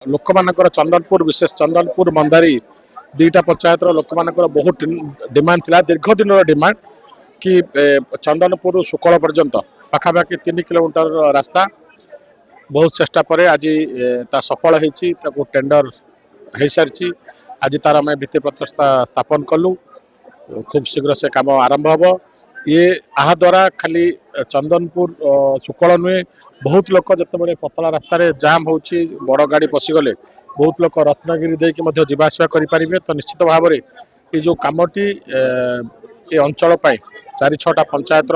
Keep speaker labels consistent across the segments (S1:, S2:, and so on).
S1: लोक मानकर चंदनपुर विशेष चंदनपुर मंदारी दुईटा पंचायत लोक मानकर बहुत डिमांड थिला दीर्घ दिन डिमांड कि चंदनपुर सुकल पर्यंत पाखापाखि 3 किलोमीटर रास्ता बहुत चेष्टा पर आज ता सफल होती टेंडर हो सारी आज तार आम भित्तिपत्र स्थापन कलु खूब शीघ्र से काम आरंभ हम ये आ द्वारा खाली चंदनपुर सुकल नुहे बहुत लोक जिते पतला रास्त जाम हो बड़ गाड़ी पशिगले बहुत लोक रत्नगिरी देकी जीवासवा करें तो निश्चित भाव में ये जो कमटी ये अंचल 4-6टा पंचायत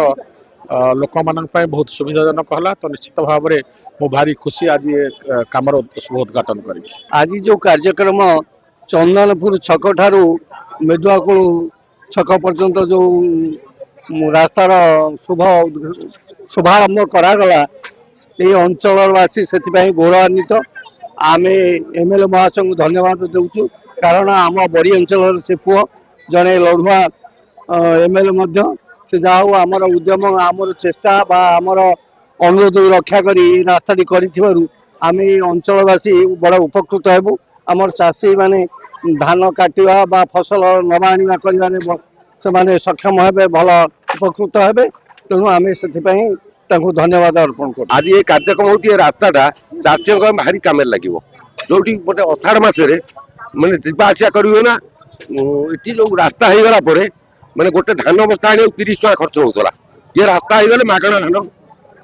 S1: लोक मान बहुत सुविधाजनक है तो निश्चित भाव में मु भारी खुशी आज ये कमर शुभ उद्घाटन करी।
S2: आज जो कार्यक्रम चंदनपुर छक ठारू मेदुआकुल छक पर्यंत जो रास्तार शुभारंभ करागला ये अंचलवासी से गौरवान्वित आम एमएलए महाशय को धन्यवाद देवु कारण आम बड़ी अंचल से पुओ जड़े लड़ुआ एमएलए से जाऊ आमर उद्यम आमर चेष्टा आमर अनुरोध रक्षा करी रास्ताटी आम अंचलवासी बड़ा उपकृत हेबू आमर चाषी माने धान काटिवा बा फसल नवा आनिबा करिबाने से सक्षम हेबे भल उपकृत हेबे तेणु आम से धन्यवाद अर्पण कर।
S3: आज ये कार्यक्रम होती रास्ताटा चाषी भारी कम लगे जो गोटे अषाढ़ मसरे मैंने जावासिया करेंगे ना ये जो रास्ता हो गला मैंने गोटे धान बस्ता आने 30 टका खर्च होता ये रास्ता हो गले मागणा धान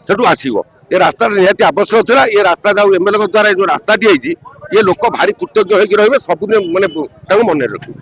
S3: से आसो ये रास्ता निहाती आवश्यक था ये रास्ता जो एमएलए द्वारा जो रास्ताटी ये लोक भारी कृतज्ञ होकर रही सब दिन मैंने मन रखिए।